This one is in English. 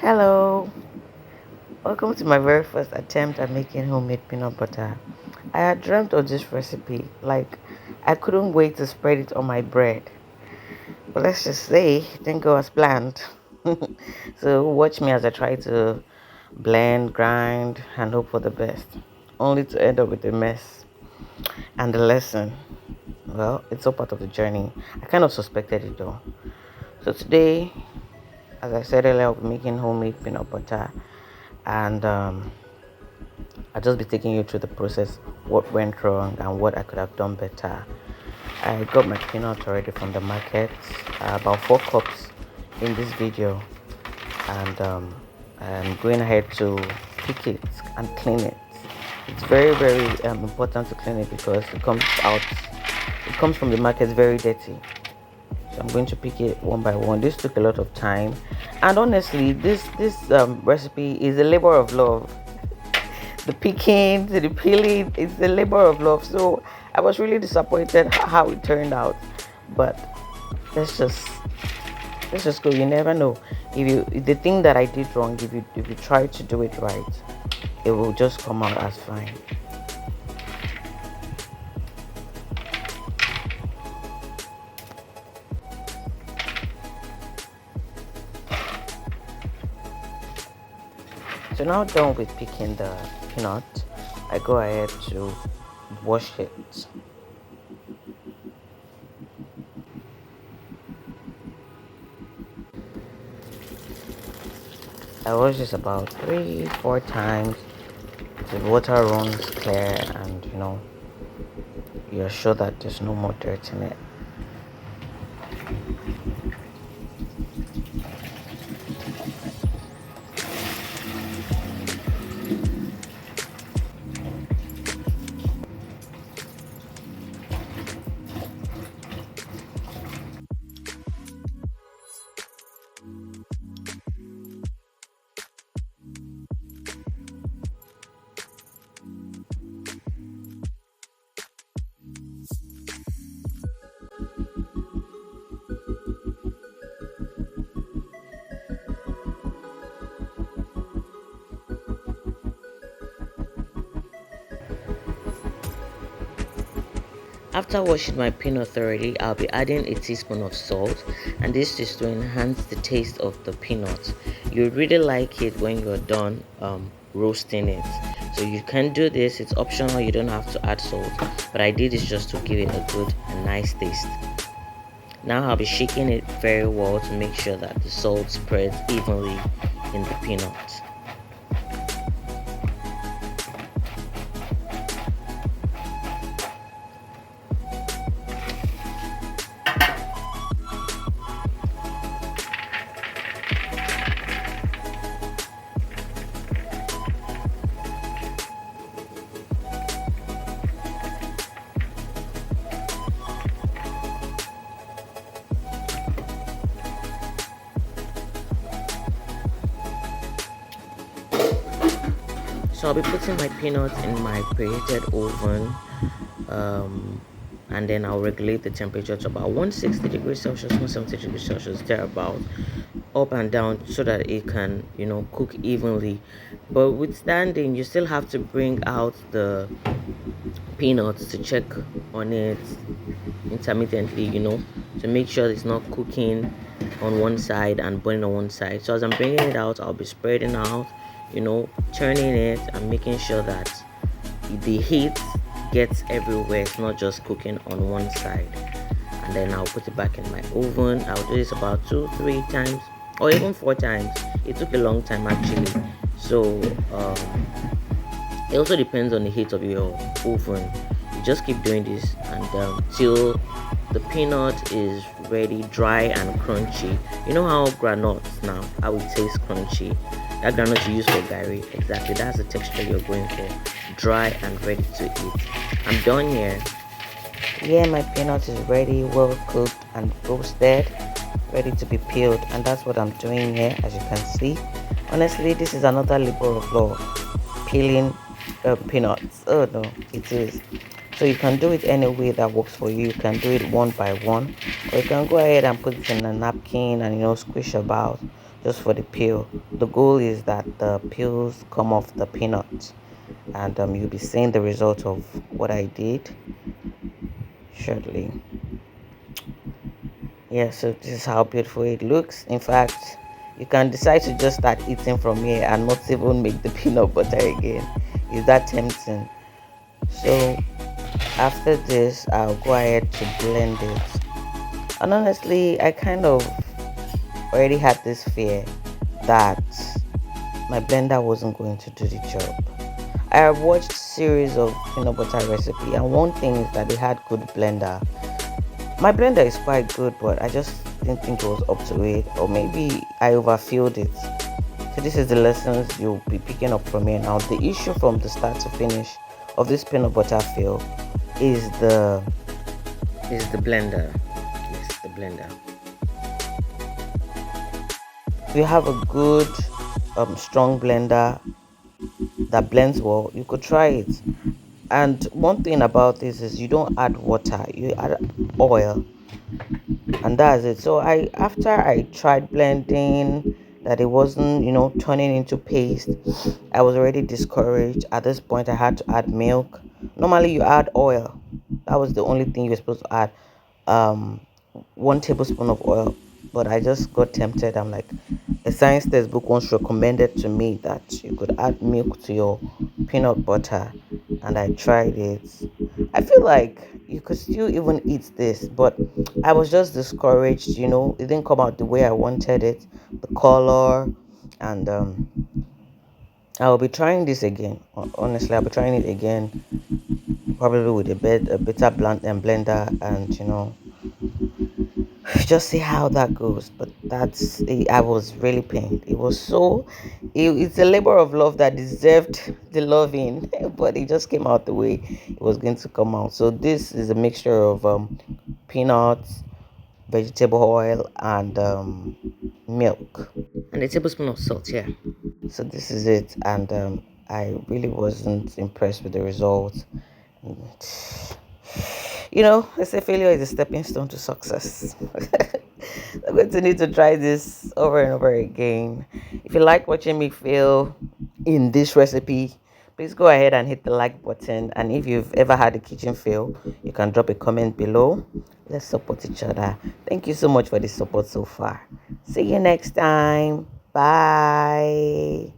Hello, welcome to my very first attempt at making homemade peanut butter. I had dreamt of this recipe, like I couldn't wait to spread it on my bread. But let's just say it didn't go as planned. So watch me as I try to blend, grind, and hope for the best, only to end up with a mess. And the lesson, well, it's all part of the journey. I kind of suspected it though. So today, as I said earlier, I'll be making homemade peanut butter, and I'll just be taking you through the process, what went wrong and what I could have done better. I got my peanut already from the market, about 4 cups in this video, and I'm going ahead to pick it and clean it. It's very important to clean it because it comes from the market very dirty. So I'm going to pick it one by one. This took a lot of time, and honestly, this recipe is a labor of love. The picking to the peeling, it's a labor of love. So I was really disappointed how it turned out. But let's just let's just go. You never know. If the thing that I did wrong, if you try to do it right, it will just come out as fine. So now done with picking the peanut, I go ahead to wash it. I wash this about 3, 4 times. The water runs clear, and you're sure that there's no more dirt in it. After washing my peanut thoroughly, I'll be adding a teaspoon of salt, and this is to enhance the taste of the peanut. You really like it when you're done roasting it. So you can do this, it's optional, you don't have to add salt, but I did this just to give it a good and nice taste. Now I'll be shaking it very well to make sure that the salt spreads evenly in the peanut. So I'll be putting my peanuts in my preheated oven, and then I'll regulate the temperature to about 160 degrees Celsius, 170 degrees Celsius, thereabout, up and down, so that it can, cook evenly. But withstanding, you still have to bring out the peanuts to check on it intermittently, to make sure it's not cooking on one side and burning on one side. So as I'm bringing it out, I'll be spreading out, turning it and making sure that the heat gets everywhere. It's not just cooking on one side. And then I'll put it back in my oven. I'll do this about 2, 3 times, or even 4 times. It took a long time actually. So it also depends on the heat of your oven. You just keep doing this and till the peanut is ready, dry and crunchy. You know how granules now, how it tastes crunchy. That granite you use for gari, exactly, that's the texture you're going for. Dry and ready to eat. I'm done here. Yeah, my peanut is ready, well cooked and roasted, ready to be peeled, and that's what I'm doing here. As you can see, honestly, this is another labor of love, peeling peanuts. Oh no, it is. So you can do it any way that works for you. You can do it one by one, or you can go ahead and put it in a napkin and squish about. just for the peel. The goal is that the peels come off the peanut, and you'll be seeing the result of what I did shortly. Yeah, so this is how beautiful it looks. In fact, you can decide to just start eating from here and not even make the peanut butter again. Is that tempting? So after this, I'll go ahead to blend it. And honestly, I kind of already had this fear that my blender wasn't going to do the job. I have watched series of peanut butter recipe, and one thing is that they had good blender. My blender is quite good, but I just didn't think it was up to it, or maybe I overfilled it. So this is the lessons you'll be picking up from here now. The issue from the start to finish of this peanut butter fill is the blender. Yes, the blender. If you have a good strong blender that blends well, you could try it. And one thing about this is you don't add water, you add oil, and that's it. So I after I tried blending that it wasn't, turning into paste, I was already discouraged. At this point I had to add milk. Normally you add oil. That was the only thing you were supposed to add. um 1 tablespoon of oil, but I just got tempted. I'm like, a science textbook once recommended to me that you could add milk to your peanut butter, and I tried it. I feel like you could still even eat this, but I was just discouraged. It didn't come out the way I wanted it, the color, and I'll be trying this again. Honestly, I'll be trying it again, probably with a better blender, and just see how that goes. But I was really pained. It's a labor of love that deserved the loving, but it just came out the way it was going to come out. So this is a mixture of peanuts, vegetable oil, and milk, and a tablespoon of salt. Yeah. So this is it, and I really wasn't impressed with the result. They say failure is a stepping stone to success. I'm going to need to try this over and over again. If you like watching me fail in this recipe, please go ahead and hit the like button. And if you've ever had a kitchen fail, you can drop a comment below. Let's support each other. Thank you so much for the support so far. See you next time. Bye.